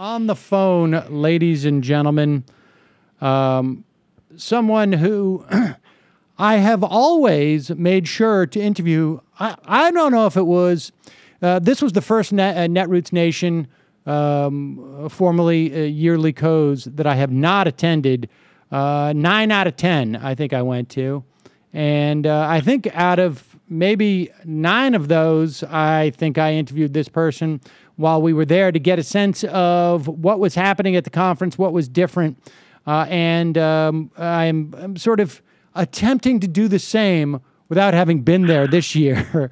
on the phone, ladies and gentlemen, someone who I have always made sure to interview. I don't know if it was, this was the first Netroots Nation, formerly Yearly Codes, that I have not attended. 9 out of 10, I think I went to. And I think out of maybe 9 of those, I think I interviewed this person while we were there to get a sense of what was happening at the conference, what was different. And I'm sort of attempting to do the same without having been there this year.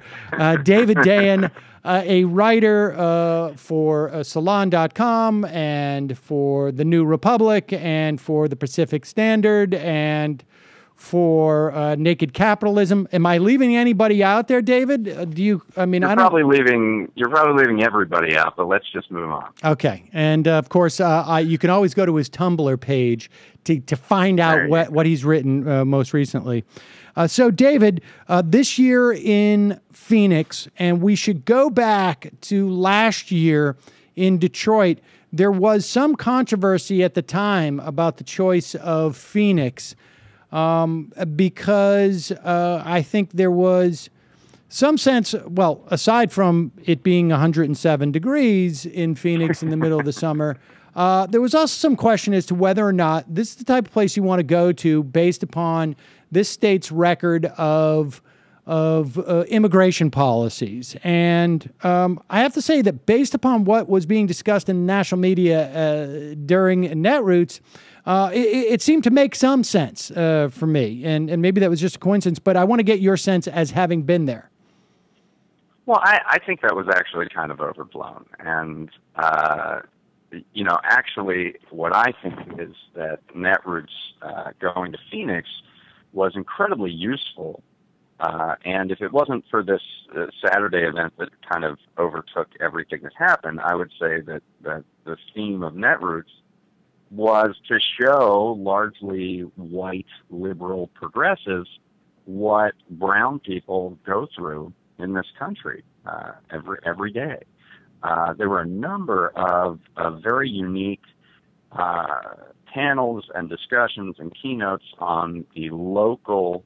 David Dayen, a writer for Salon.com and for The New Republic and for The Pacific Standard and for Naked Capitalism. Am I leaving anybody out there, David? Do you? I mean, you're probably leaving everybody out, but let's just move on. Okay, and of course, you can always go to his Tumblr page to find out what he's written most recently. So, David, this year in Phoenix, and we should go back to last year in Detroit. There was some controversy at the time about the choice of Phoenix. Because I think there was some sense, well, aside from it being 107 degrees in Phoenix in the middle of the summer, there was also some question as to whether or not this is the type of place you want to go to based upon this state's record of immigration policies. And I have to say that based upon what was being discussed in national media during Netroots, it seemed to make some sense for me, and maybe that was just a coincidence, but I want to get your sense as having been there. Well, I think that was actually kind of overblown. And, actually what I think is that Netroots going to Phoenix was incredibly useful. And if it wasn't for this Saturday event that kind of overtook everything that happened, I would say that the theme of Netroots was to show largely white, liberal progressives what brown people go through in this country every day. There were a number of very unique panels and discussions and keynotes on the local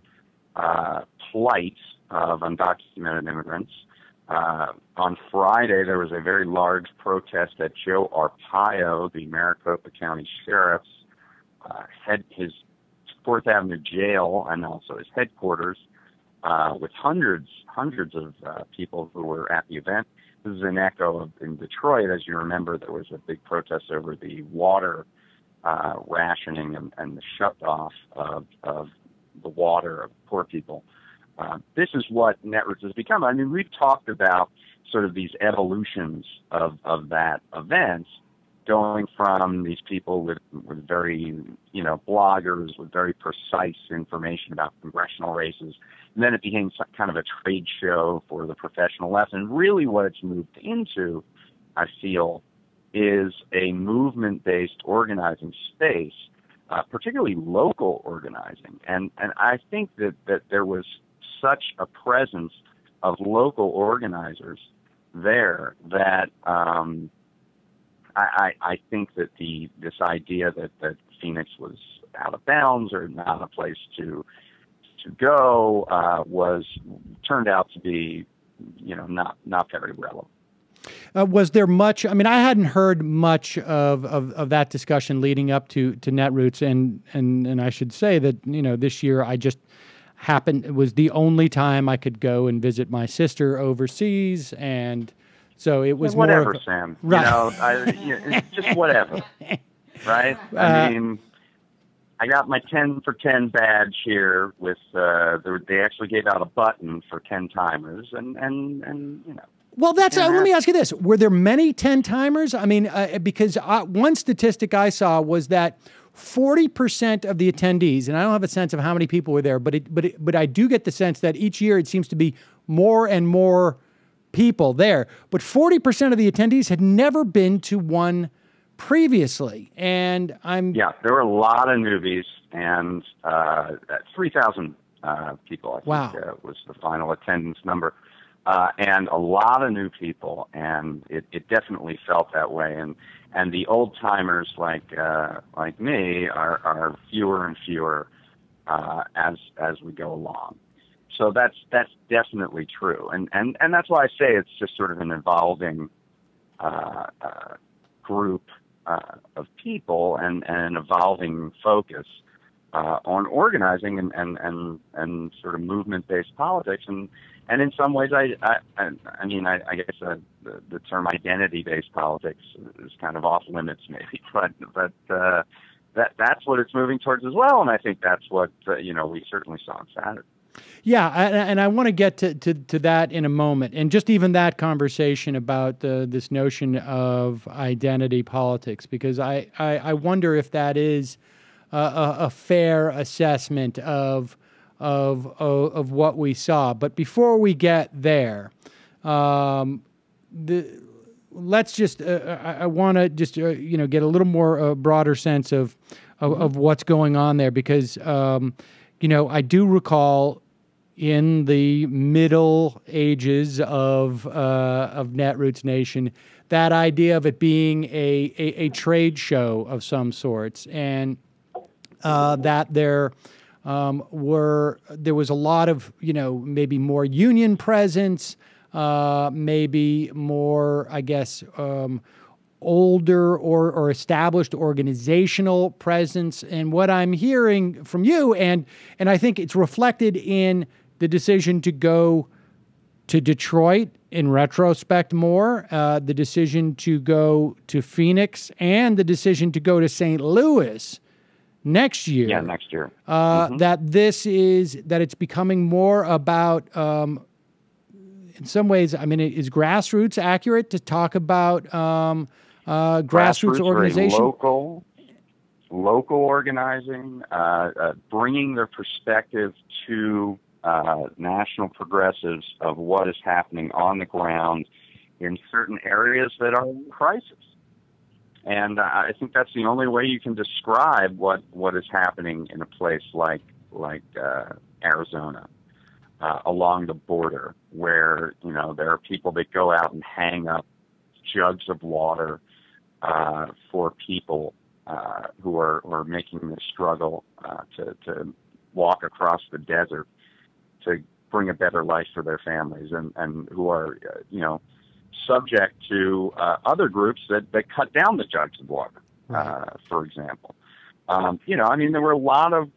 plight of undocumented immigrants. On Friday, there was a very large protest at Joe Arpaio, the Maricopa County Sheriff's, his 4th Avenue jail and also his headquarters, with hundreds of people who were at the event. This is an echo of in Detroit. As you remember, there was a big protest over the water rationing and the shut-off of the water of poor people. This is what Netroots has become. I mean, we've talked about sort of these evolutions of that event, going from these people with very, bloggers with very precise information about congressional races, and then it became kind of a trade show for the professional left. And really what it's moved into, I feel, is a movement-based organizing space, particularly local organizing. And I think that there was such a presence of local organizers there that I think that this idea that Phoenix was out of bounds or not a place to go turned out to be not very relevant. Was there much? I mean, I hadn't heard much of that discussion leading up to Netroots, and I should say that this year I just happened. It was the only time I could go and visit my sister overseas, and so it was whatever, more Sam. Right. It's just whatever, right? I mean, I got my 10 for 10 badge here with they actually gave out a button for 10 timers, and. Well, that's. Let me ask you this: were there many 10-timers? I mean, because one statistic I saw was that 40% of the attendees, and I don't have a sense of how many people were there, but I do get the sense that each year it seems to be more and more people there. But 40% of the attendees had never been to one previously, and there were a lot of newbies, and 3,000 people. I think was the final attendance number. and a lot of new people, and it definitely felt that way. And the old timers like me are fewer and fewer as we go along. So that's definitely true, and that's why I say it's just sort of an evolving group of people and an evolving focus on organizing and sort of movement-based politics, and in some ways, I guess the term identity-based politics is kind of off limits, maybe, but that's what it's moving towards as well, and I think that's what we certainly saw on Saturday. Yeah, and I want to get to that in a moment, and just even that conversation about this notion of identity politics, because I wonder if that is a fair assessment of what we saw. But before we get there, let's just I want to just get a little more broader sense of what's going on there, because I do recall in the Middle Ages of Netroots Nation that idea of it being a trade show of some sorts, and that there was a lot of maybe more union presence, maybe more, I guess, older or established organizational presence. And what I'm hearing from you, and I think it's reflected in the decision to go to Detroit in retrospect more, the decision to go to Phoenix, and the decision to go to St. Louis next year. Yeah, next year. That it's becoming more about, in some ways, I mean, is grassroots accurate to talk about grassroots organization? Local organizing, bringing their perspective to national progressives of what is happening on the ground in certain areas that are in crisis. And I think that's the only way you can describe what is happening in a place like Arizona, along the border, where there are people that go out and hang up jugs of water for people who are making the struggle to walk across the desert to bring a better life for their families, and who are subject to other groups that cut down the jugs of water, for example. There were a lot of,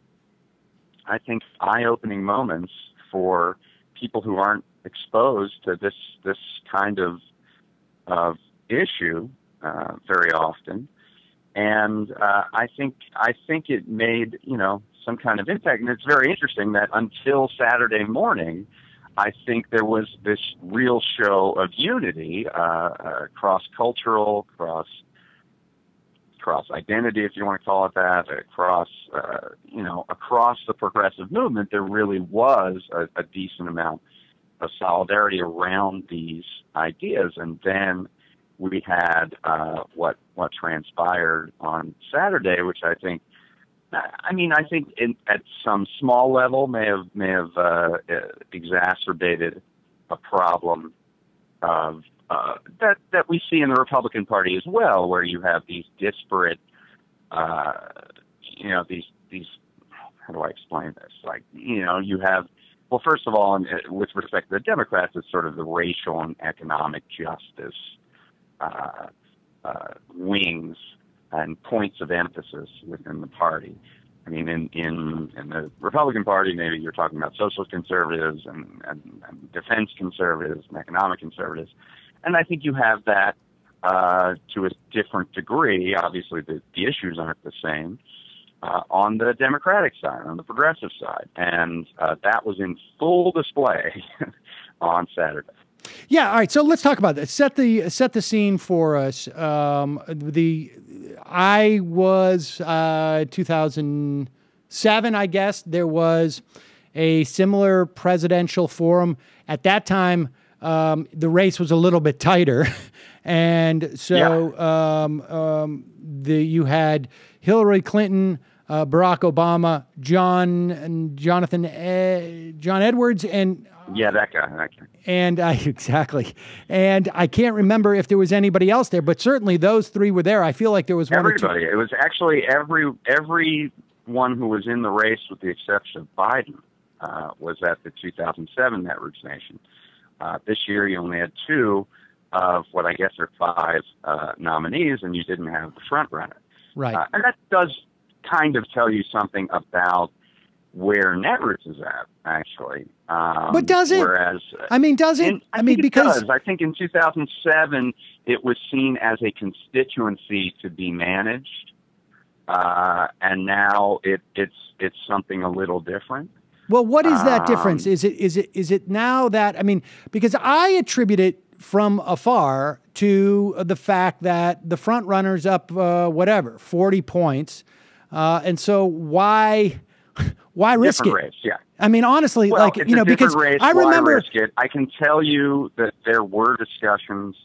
I think, eye-opening moments for people who aren't exposed to this kind of issue very often, and I think it made some kind of impact. And it's very interesting that until Saturday morning, I think there was this real show of unity, cross-cultural, cross-identity, if you want to call it that, across the progressive movement. There really was a decent amount of solidarity around these ideas. And then we had what transpired on Saturday, which I think at some small level may have exacerbated a problem of that we see in the Republican Party as well, where you have these disparate, these how do I explain this? You have, well, first of all, with respect to the Democrats, it's sort of the racial and economic justice wings and points of emphasis within the party. I mean, in the Republican Party, maybe you're talking about social conservatives and defense conservatives and economic conservatives. And I think you have that to a different degree. Obviously, the issues aren't the same on the Democratic side, on the progressive side. And that was in full display on Saturday. Yeah, all right. So let's talk about that. Set the scene for us. I was 2007, I guess. There was a similar presidential forum. At that time, the race was a little bit tighter, and so you had Hillary Clinton, Barack Obama, John Edwards, and Yeah, that guy. And exactly. And I can't remember if there was anybody else there, but certainly those three were there. I feel like there was one Everybody. or two. It was actually everyone who was in the race, with the exception of Biden, was at the 2007 Netroots Nation. This year, you only had two of what I guess are five nominees, and you didn't have the front runner. Right. And that does kind of tell you something about where Netroots is at, actually. But does it? Whereas, does it? Because I think in 2007 it was seen as a constituency to be managed, and now it's something a little different. Well, what is that difference? Is it now that because I attribute it from afar to the fact that the front runner's up 40 points, and so why risk it? Race, yeah. Honestly, well, because race, I remember. Why risk it? I can tell you that there were discussions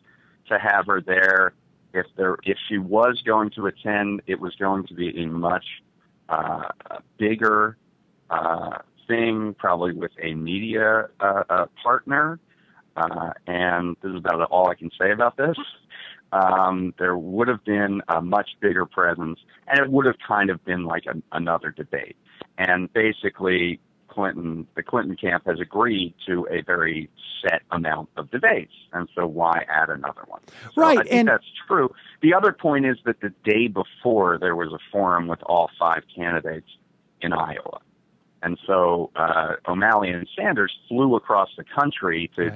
to have her there. If she was going to attend, it was going to be a much bigger thing, probably with a media partner. And this is about all I can say about this. There would have been a much bigger presence, and it would have kind of been like another debate. And basically, the Clinton camp has agreed to a very set amount of debates, and so why add another one? So right, I think that's true. The other point is that the day before there was a forum with all five candidates in Iowa. And so O'Malley and Sanders flew across the country to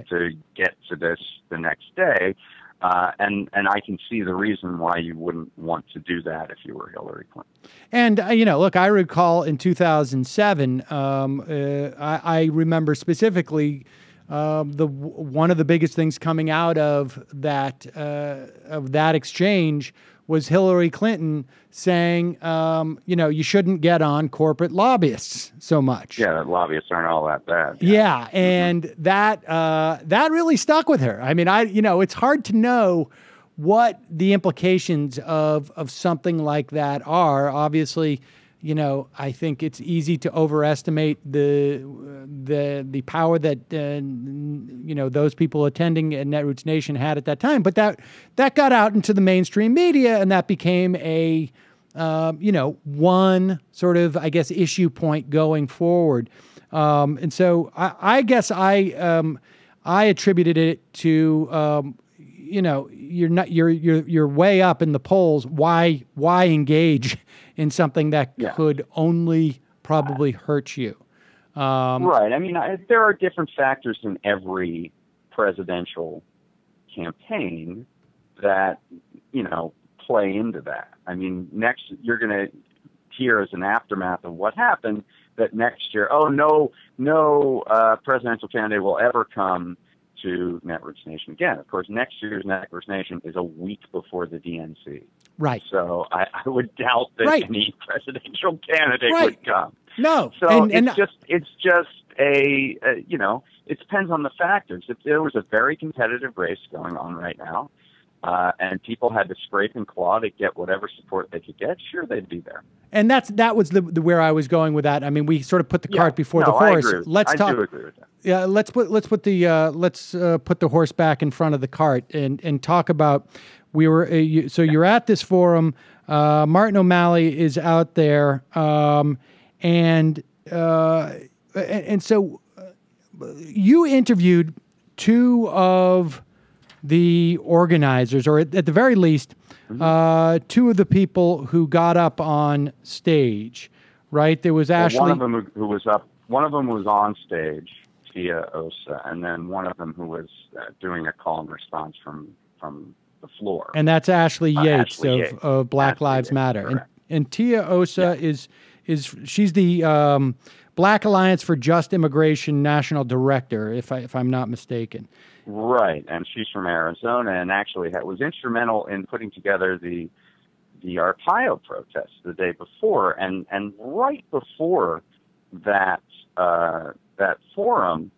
get to this the next day. And I can see the reason why you wouldn't want to do that if you were Hillary Clinton. And, look, I recall in 2007, I remember specifically one of the biggest things coming out of that exchange was Hillary Clinton saying, you shouldn't get on corporate lobbyists so much. Yeah, lobbyists aren't all that bad. Yeah, and that really stuck with her. It's hard to know what the implications of something like that are. Obviously, I think it's easy to overestimate the power that those people attending at Netroots Nation had at that time. But that got out into the mainstream media, and that became a one sort of, I guess, issue point going forward. And so I guess I attributed it to you're way up in the polls. Why engage in something that could only probably hurt you? Right. There are different factors in every presidential campaign that play into that. Next you're going to hear as an aftermath of what happened that next year, no presidential candidate will ever come to Netroots Nation again. Of course, next year's Netroots Nation is a week before the DNC. Right. So I would doubt that any presidential candidate would come. No. So it's just it depends on the factors. If there was a very competitive race going on right now, and people had to scrape and claw to get whatever support they could get, sure, they'd be there. And that was the where I was going with that. We sort of put the cart before the horse. I do agree with that. Yeah, let's put the horse back in front of the cart and talk about you're at this forum. Martin O'Malley is out there, and so you interviewed two of the organizers, or at the very least, two of the people who got up on stage, right? There was Ashley. One of them who was up. One of them was on stage, Tia Osa, and then one of them who was doing a call and response from the floor. And that's Ashley Yates of Black Lives Matter. Correct. And Tia Osa she's the Black Alliance for Just Immigration National Director, if I'm not mistaken. Right, and she's from Arizona, and actually was instrumental in putting together the Arpaio protest the day before, and right before that forum,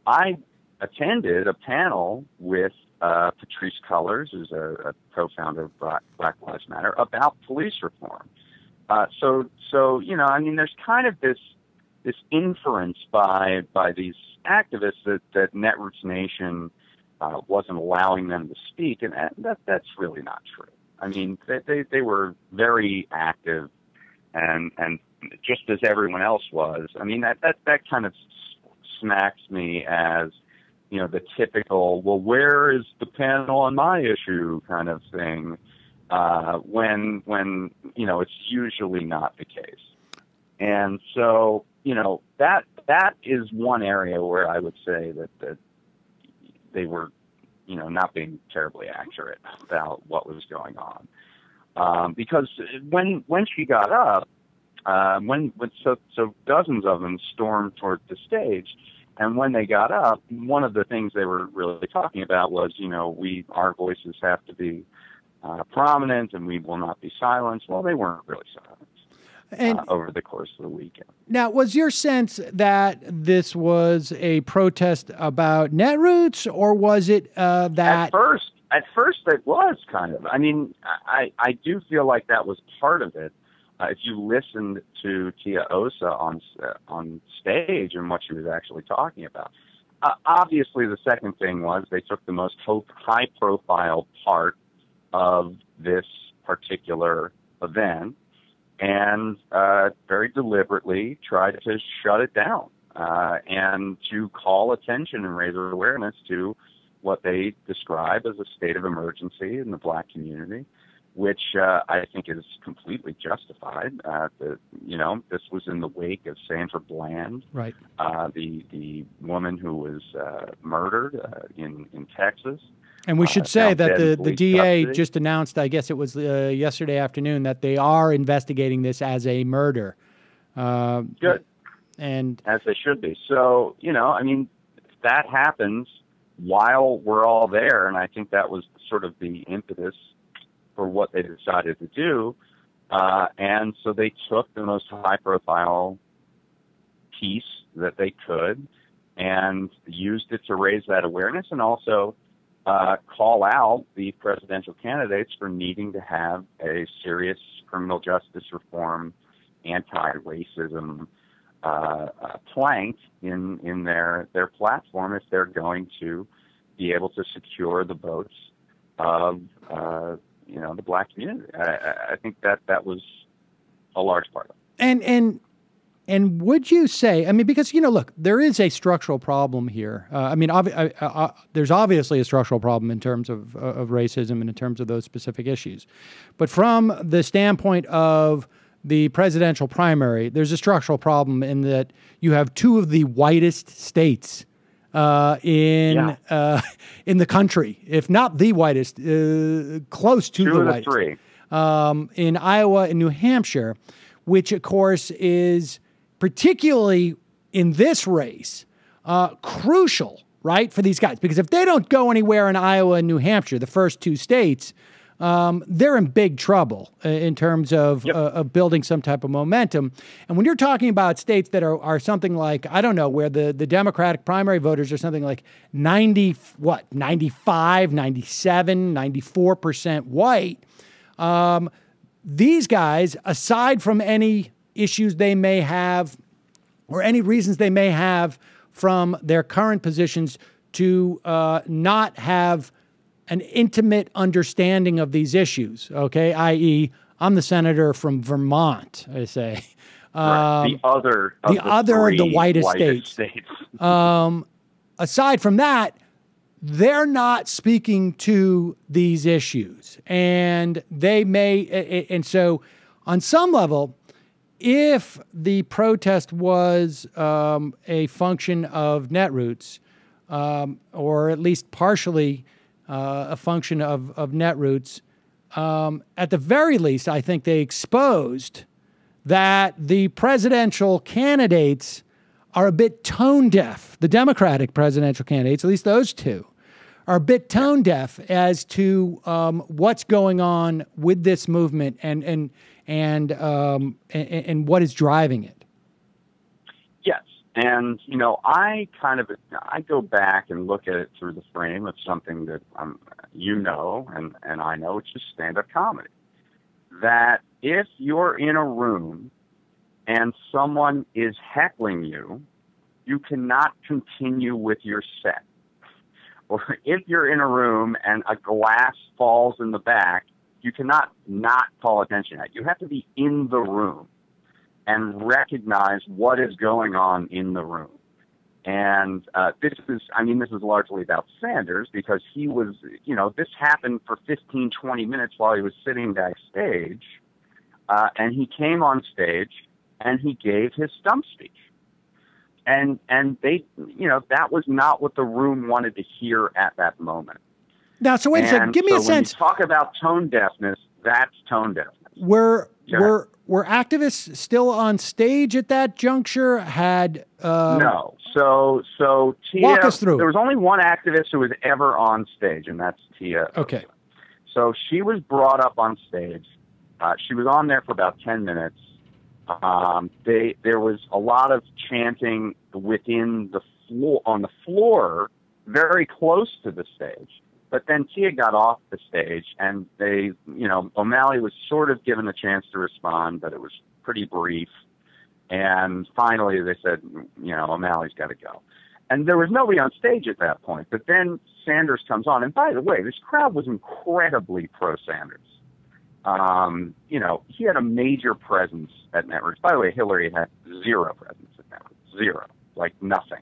I attended a panel with Patrisse Cullors, who's a co-founder of Black Lives Matter, about police reform. So there's kind of this this inference by these activists that Netroots Nation wasn't allowing them to speak, and that's really not true. I mean, they were very active, and just as everyone else was. I mean, that kind of smacks me as, you know, the typical, well, where is the panel on my issue kind of thing, when you know, it's usually not the case. And so, you know, that is one area where I would say that they were, you know, not being terribly accurate about what was going on. Because when she got up, so dozens of them stormed toward the stage, and when they got up, one of the things they were really talking about was, you know, our voices have to be prominent, and we will not be silenced. Well, they weren't really silenced over the course of the weekend. Now, was your sense that this was a protest about Netroots, or was it that... At first it was kind of. I mean, I do feel like that was part of it. If you listened to Tia Osa on stage and what she was actually talking about, obviously the second thing was they took the most high-profile part of this particular event and very deliberately tried to shut it down and to call attention and raise awareness to what they describe as a state of emergency in the Black community, which I think is completely justified. You know, this was in the wake of Sandra Bland, right? The woman who was murdered in Texas. And we should say that the DA custody. just announced, I guess it was yesterday afternoon, that they are investigating this as a murder. Good. And as they should be. So, you know, I mean, that happens while we're all there, and I think that was sort of the impetus for what they decided to do. And so they took the most high-profile piece that they could and used it to raise that awareness and also call out the presidential candidates for needing to have a serious criminal justice reform, anti-racism plank in their platform if they're going to be able to secure the votes of you know, the Black community. I think that was a large part of it. And would you say, I mean, because, you know, look, there is a structural problem here. I mean, there's obviously a structural problem in terms of racism and in terms of those specific issues. But from the standpoint of the presidential primary, there's a structural problem in that you have two of the whitest states in the country, if not the whitest, close to the whitest. 2 of the 3. In Iowa and New Hampshire, which, of course, is particularly in this race crucial, right, for these guys. Because if they don't go anywhere in Iowa and New Hampshire, the first two states, they're in big trouble in terms of building some type of momentum. And when you're talking about states that are something like, I don't know, where the Democratic primary voters are something like 95, 97, 94% white, these guys, aside from any issues they may have or any reasons they may have from their current positions to not have an intimate understanding of these issues, okay, i.e., I'm the senator from Vermont, I say. Right. The other of the whitest states. Aside from that, they're not speaking to these issues. And they may, and so on some level, if the protest was a function of Netroots, or at least partially a function of Netroots, at the very least, I think they exposed that the presidential candidates are a bit tone deaf. The Democratic presidential candidates, at least those two, are a bit tone deaf as to what's going on with this movement and what is driving it. Yes. And, you know, I go back and look at it through the frame of something that you know and I know, which is stand-up comedy. That if you're in a room and someone is heckling you, you cannot continue with your set. Or if you're in a room and a glass falls in the back, you cannot not call attention to it. You have to be in the room and recognize what is going on in the room. And this is largely about Sanders, because he was, this happened for 15, 20 minutes while he was sitting backstage. And he came on stage and he gave his stump speech. And they, that was not what the room wanted to hear at that moment. Now, so wait a second. Give me a sense. When you talk about tone deafness, that's tone deafness. Were activists still on stage at that juncture? No. So Tia, walk us through. There was only one activist who was ever on stage, and that's Tia. Okay. So she was brought up on stage. She was on there for about 10 minutes. There was a lot of chanting within the floor, on the floor, very close to the stage. But then Tia got off the stage, and O'Malley was sort of given a chance to respond, but it was pretty brief. And finally they said, O'Malley's got to go. And there was nobody on stage at that point. But then Sanders comes on. And by the way, this crowd was incredibly pro-Sanders. He had a major presence at Netroots. By the way, Hillary had zero presence at Netroots. Zero. Like nothing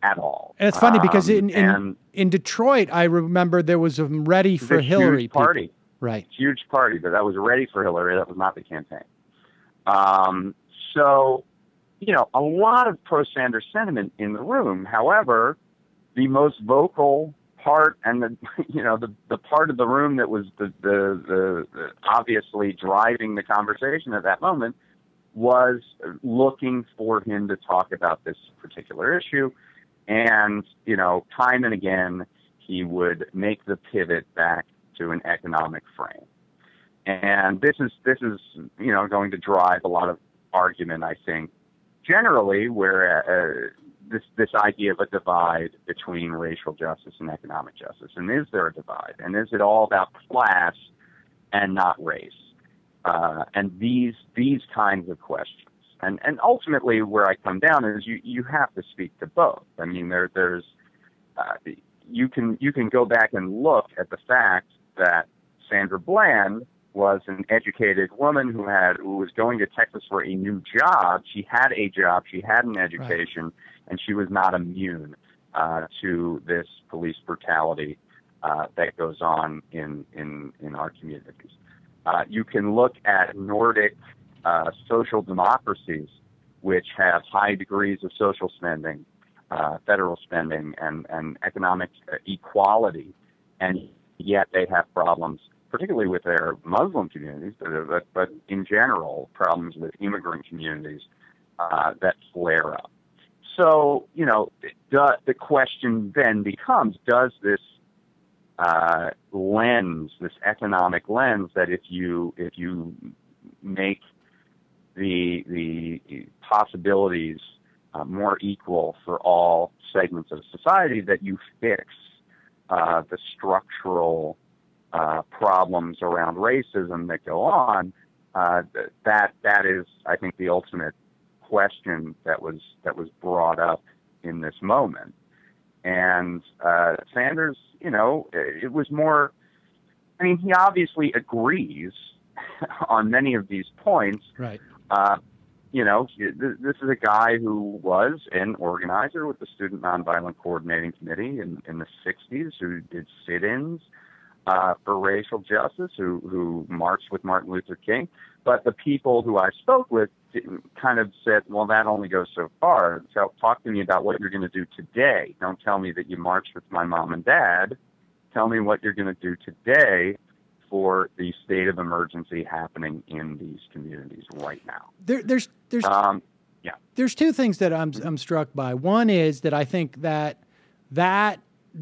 at all. And it's funny because in Detroit, I remember there was a ready for Hillary huge party. People. Right. Huge party, but that was ready for Hillary. That was not the campaign. So, a lot of pro-Sanders sentiment in the room. However, the most vocal part and the part of the room that was the obviously driving the conversation at that moment was looking for him to talk about this particular issue. And, time and again, he would make the pivot back to an economic frame. And this is going to drive a lot of argument, I think, generally, where this idea of a divide between racial justice and economic justice. And is there a divide? And is it all about class and not race? And these kinds of questions. And ultimately, where I come down is you have to speak to both. I mean, there's you can go back and look at the fact that Sandra Bland was an educated woman who was going to Texas for a new job. She had a job, she had an education, right, and she was not immune to this police brutality that goes on in our communities. You can look at Nordic social democracies, which have high degrees of social spending, federal spending, and economic equality, and yet they have problems, particularly with their Muslim communities, but in general, problems with immigrant communities that flare up. So, the question then becomes, does this lens, this economic lens, that if you make the possibilities more equal for all segments of society, that you fix the structural problems around racism that go on, that is, I think, the ultimate question that was brought up in this moment. And Sanders, it was more, he obviously agrees on many of these points. Right. This is a guy who was an organizer with the Student Nonviolent Coordinating Committee in the 60s, who did sit-ins for racial justice, who marched with Martin Luther King. But the people who I spoke with kind of said, well, that only goes so far. So talk to me about what you're going to do today. Don't tell me that you marched with my mom and dad. Tell me what you're going to do today for the state of emergency happening in these communities right now. There's two things that I'm struck by. One is that I think that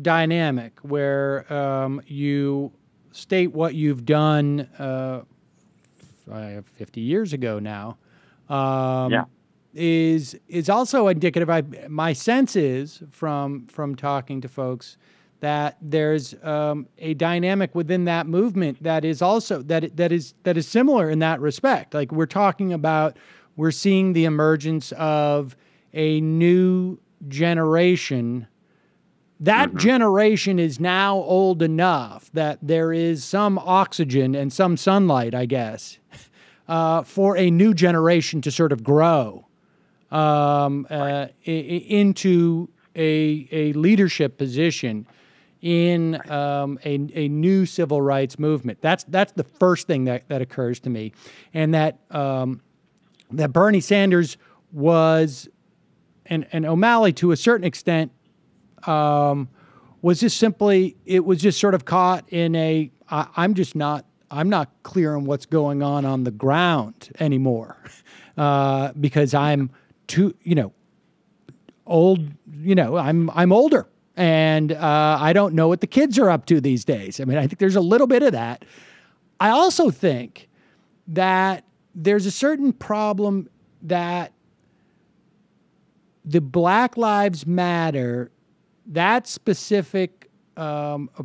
dynamic where you state what you've done 50 years ago now is also indicative. My sense is from talking to folks that there's a dynamic within that movement that is also that is similar in that respect. Like we're talking about we're seeing the emergence of a new generation. That generation is now old enough that there is some oxygen and some sunlight, I guess, for a new generation to sort of grow into a leadership position in a new civil rights movement. That's the first thing that occurs to me, and that Bernie Sanders was, and O'Malley to a certain extent, was just simply, it was just sort of caught in I'm not clear on what's going on the ground anymore, because I'm too, old, I'm older, and I don't know what the kids are up to these days. I mean, I think there's a little bit of that. I also think that there's a certain problem that the Black Lives Matter, that specific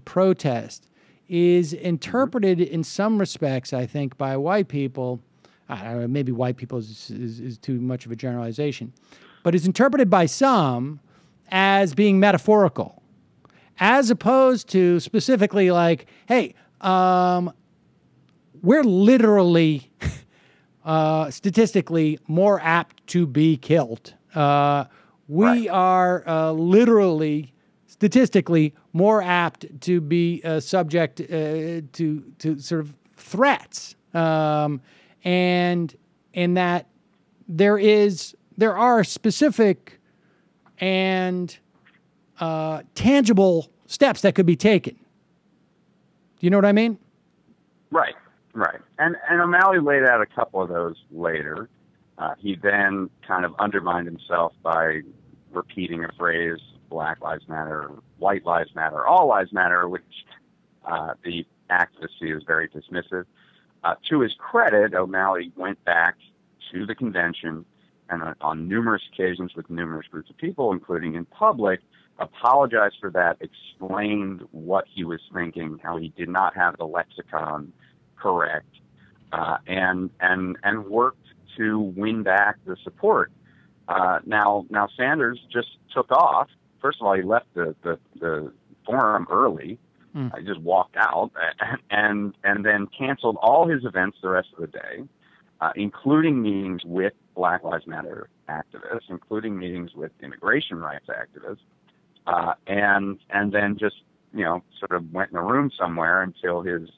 protest, is interpreted in some respects, I think, by white people. I don't know, maybe white people is too much of a generalization, but is interpreted by some as being metaphorical, as opposed to specifically like, hey, we're literally, statistically, more apt to be killed. We are literally, statistically, more apt to be subject to sort of threats, and that there are specific and tangible steps that could be taken. Do you know what I mean? Right. And O'Malley laid out a couple of those later. He then kind of undermined himself by repeating a phrase, Black Lives Matter, White Lives Matter, All Lives Matter, which the activists see as very dismissive. To his credit, O'Malley went back to the convention and on numerous occasions with numerous groups of people, including in public, apologized for that, explained what he was thinking, how he did not have the lexicon correct, and worked to win back the support. Now Sanders just took off. First of all, he left the forum early. He just walked out and then canceled all his events the rest of the day, including meetings with Black Lives Matter activists, including meetings with immigration rights activists, and then just sort of went in a room somewhere until his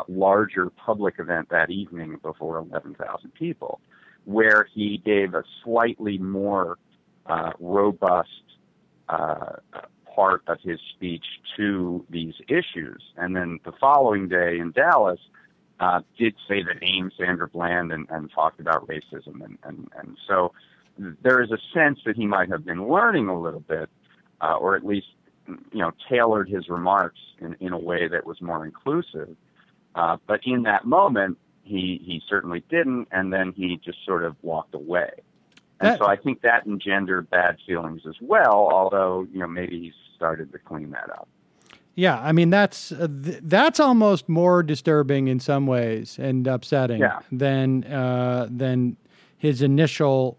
larger public event that evening before 11,000 people, where he gave a slightly more robust part of his speech to these issues. And then the following day in Dallas, did say the name Sandra Bland and talked about racism. And so there is a sense that he might have been learning a little bit, or at least, tailored his remarks in a way that was more inclusive. But in that moment, he certainly didn't, and then he just sort of walked away. And so I think that engendered bad feelings as well, although, maybe he started to clean that up. Yeah, I mean, that's almost more disturbing in some ways and upsetting than his initial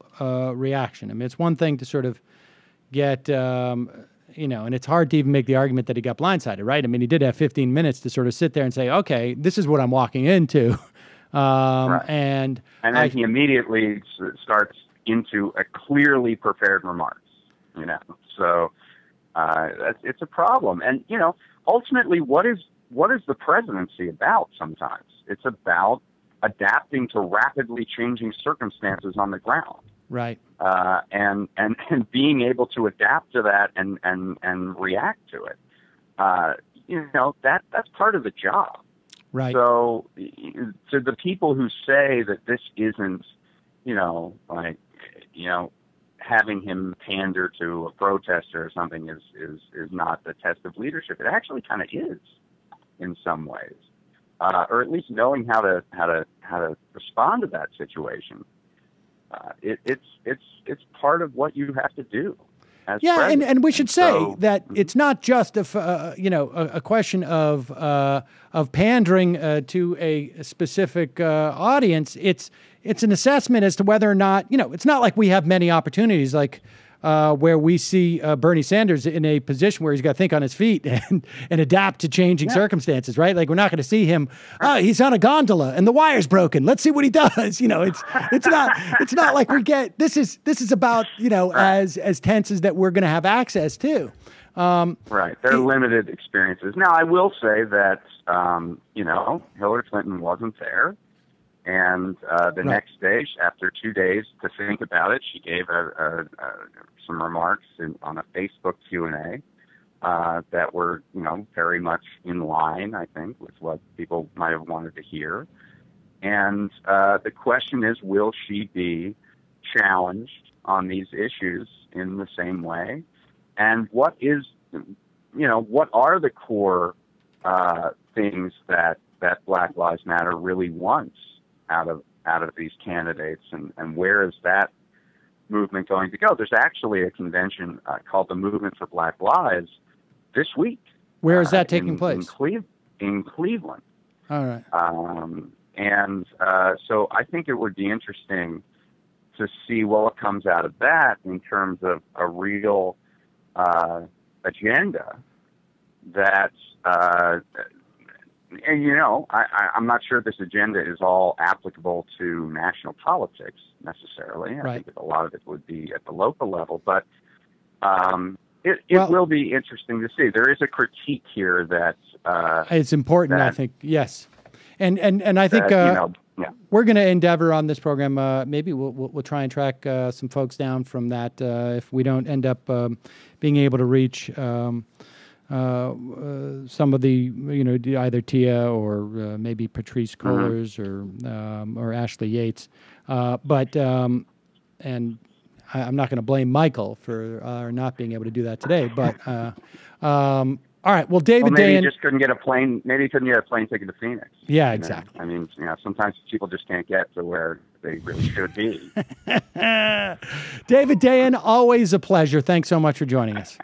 reaction. I mean, it's one thing to sort of get, and it's hard to even make the argument that he got blindsided, right? I mean, he did have 15 minutes to sort of sit there and say, okay, this is what I'm walking into. Right. And then he immediately starts into a clearly prepared remarks, So it's a problem. And, ultimately, what is the presidency about sometimes? It's about adapting to rapidly changing circumstances on the ground. Right. And being able to adapt to that and react to it. That's part of the job. Right. So to the people who say that this isn't, having him pander to a protester or something is not the test of leadership, it actually kind of is in some ways, or at least knowing how to respond to that situation. It's part of what you have to do, as yeah, president. and we should say so, that it's not just a question of pandering to a specific audience. It's an assessment as to whether or not, it's not like we have many opportunities like where we see Bernie Sanders in a position where he's got to think on his feet and adapt to changing circumstances, right? Like we're not going to see him. He's on a gondola and the wire's broken. Let's see what he does. It's not like we get. This is about as tenses that we're going to have access to. Right, they're limited experiences. Now, I will say that Hillary Clinton wasn't there. And the next day, after 2 days to think about it, she gave some remarks on a Facebook Q&A that were, very much in line, I think, with what people might have wanted to hear. And the question is, will she be challenged on these issues in the same way? And what are the core things that Black Lives Matter really wants out of these candidates, and where is that movement going to go? There's actually a convention called the Movement for Black Lives this week. Where is that taking place? In Cleveland. All right. So I think it would be interesting to see what comes out of that in terms of a real agenda that I'm not sure this agenda is all applicable to national politics necessarily. I think that a lot of it would be at the local level, but it will be interesting to see. There is a critique here that it's important. I think yes, and I think we're going to endeavor on this program. Maybe we'll try and track some folks down from that if we don't end up being able to reach. Some of the, either Tia or maybe Patrice Kohlers or Ashley Yates. And I'm not going to blame Michael for not being able to do that today. But all right, well, David Dayen. Maybe he just couldn't get a plane. Maybe he couldn't get a plane ticket to Phoenix. Yeah, exactly. I mean, sometimes people just can't get to where they really should be. David Dayen, always a pleasure. Thanks so much for joining us.